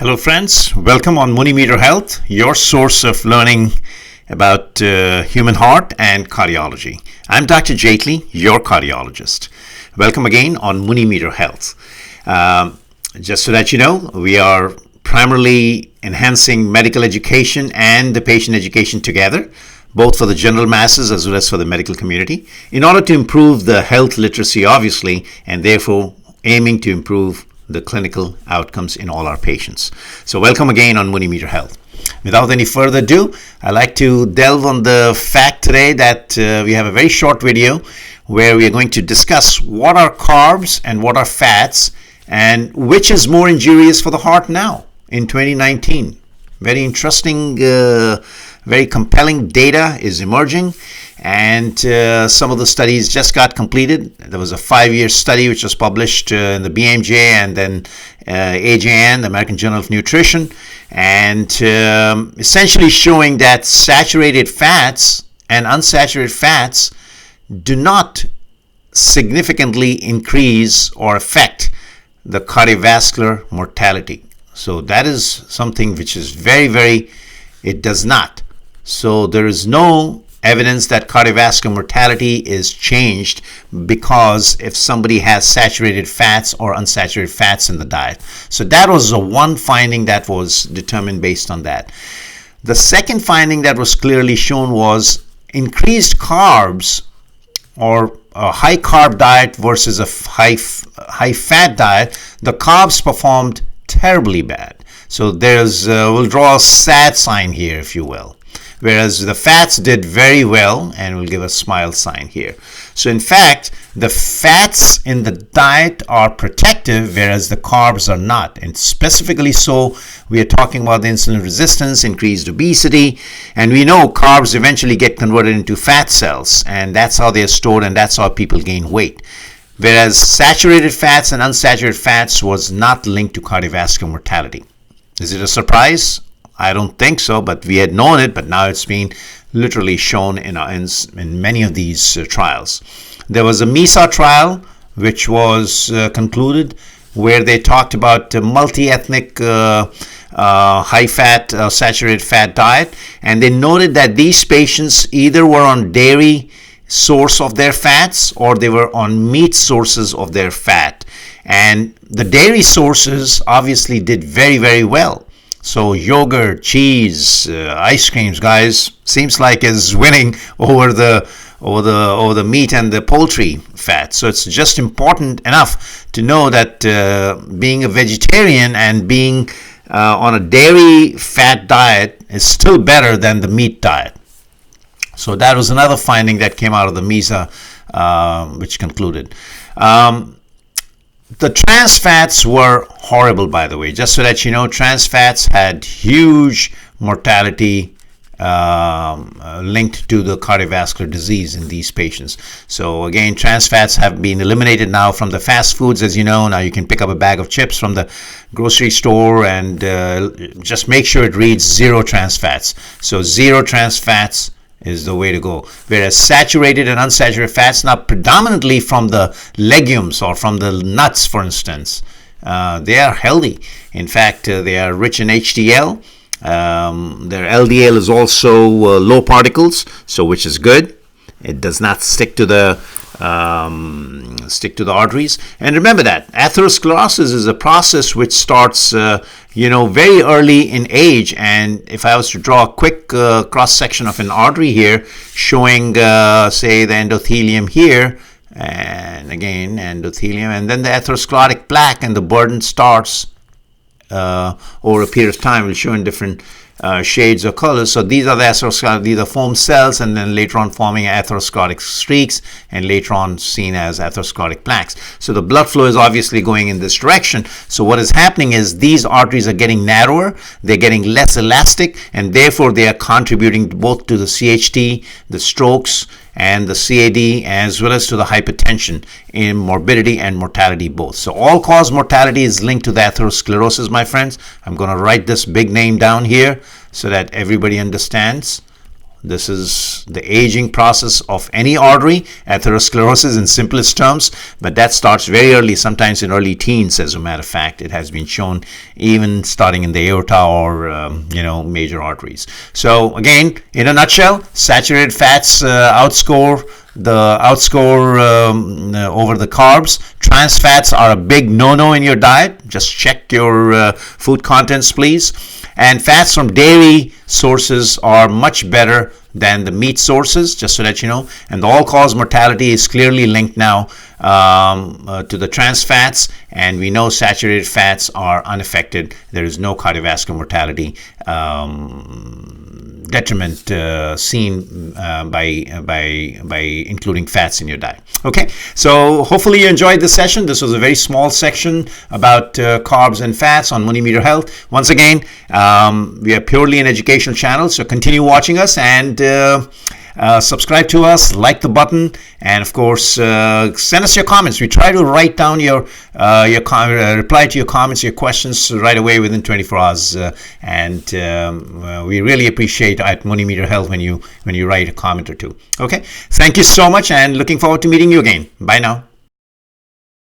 Hello friends, welcome on MuniMeterHealth, your source of learning about human heart and cardiology. I'm Dr. Jaitly, your cardiologist. Welcome again on MuniMeterHealth. Just so that you know, we are primarily enhancing medical education and the patient education together, both for the general masses as well as for the medical community, in order to improve the health literacy, obviously, and therefore aiming to improve the clinical outcomes in all our patients. So welcome again on MuniMeterHealth. Without any further ado, I'd like to delve on the fact today that we have a very short video where we are going to discuss what are carbs and what are fats and which is more injurious for the heart now in 2019. Very interesting, very compelling data is emerging, and some of the studies just got completed. There was a 5-year study which was published in the BMJ and then AJN, the American Journal of Nutrition, and essentially showing that saturated fats and unsaturated fats do not significantly increase or affect the cardiovascular mortality. So that is something which is it does not. So there is no evidence that cardiovascular mortality is changed because if somebody has saturated fats or unsaturated fats in the diet. So that was the one finding that was determined based on that. The second finding that was clearly shown was increased carbs or a high carb diet versus a high fat diet. The carbs performed terribly bad. So we'll draw a sad sign here, if you will. Whereas the fats did very well, and we'll give a smile sign here. So in fact, the fats in the diet are protective, whereas the carbs are not. And specifically so, we are talking about the insulin resistance, increased obesity, and we know carbs eventually get converted into fat cells, and that's how they are stored, and that's how people gain weight. Whereas saturated fats and unsaturated fats was not linked to cardiovascular mortality. Is it a surprise? I don't think so, but we had known it, but now it's been literally shown in many of these trials. There was a MESA trial which was concluded where they talked about multi-ethnic high-fat, saturated fat diet, and they noted that these patients either were on dairy source of their fats or they were on meat sources of their fat. And the dairy sources obviously did very well. So yogurt, cheese, ice creams, guys, seems like is winning over the meat and the poultry fat. So it's just important enough to know that being a vegetarian and being on a dairy fat diet is still better than the meat diet. So that was another finding that came out of the MESA, which concluded. The trans fats were horrible, by the way. Just so that you know, trans fats had huge mortality linked to the cardiovascular disease in these patients. So again, trans fats have been eliminated now from the fast foods, as you know. Now you can pick up a bag of chips from the grocery store and just make sure it reads 0 trans fats. So 0 trans fats is the way to go. Whereas saturated and unsaturated fats, now predominantly from the legumes or from the nuts, for instance, they are healthy. In fact, they are rich in HDL. Their LDL is also low particles, so which is good. It does not stick to the arteries. And remember that atherosclerosis is a process which starts very early in age. And if I was to draw a quick cross section of an artery here showing say the endothelium here, and again endothelium, and then the atherosclerotic plaque, and the burden starts over a period of time. We'll show in different shades or colors. So these are the atherosclerotic, these are foam cells, and then later on forming atherosclerotic streaks, and later on seen as atherosclerotic plaques. So the blood flow is obviously going in this direction. So what is happening is these arteries are getting narrower, they're getting less elastic, and therefore they are contributing both to the CHT, the strokes, and the CAD, as well as to the hypertension in morbidity and mortality both. So all-cause mortality is linked to the atherosclerosis, my friends. I'm going to write this big name down here so that everybody understands. This is the aging process of any artery, atherosclerosis in simplest terms, but that starts very early, sometimes in early teens, as a matter of fact. It has been shown even starting in the aorta or, major arteries. So again, in a nutshell, saturated fats outscore over the carbs. Trans fats are a big no-no in your diet. Just check your food contents, please. And fats from dairy sources are much better than the meat sources, just so that you know. And the all-cause mortality is clearly linked now to the trans fats, and we know saturated fats are unaffected. There is no cardiovascular mortality detriment seen by including fats in your diet. Okay, so hopefully you enjoyed this session. This was a very small section about carbs and fats on MuniMeter Health. Once again, we are purely an educational channel, so continue watching us and subscribe to us, like the button, and of course send us your comments. We try to write down your reply to your comments, your questions right away within 24 hours, and we really appreciate at MuniMeter Health when you write a comment or two. Okay, thank you so much, and looking forward to meeting you again. Bye now.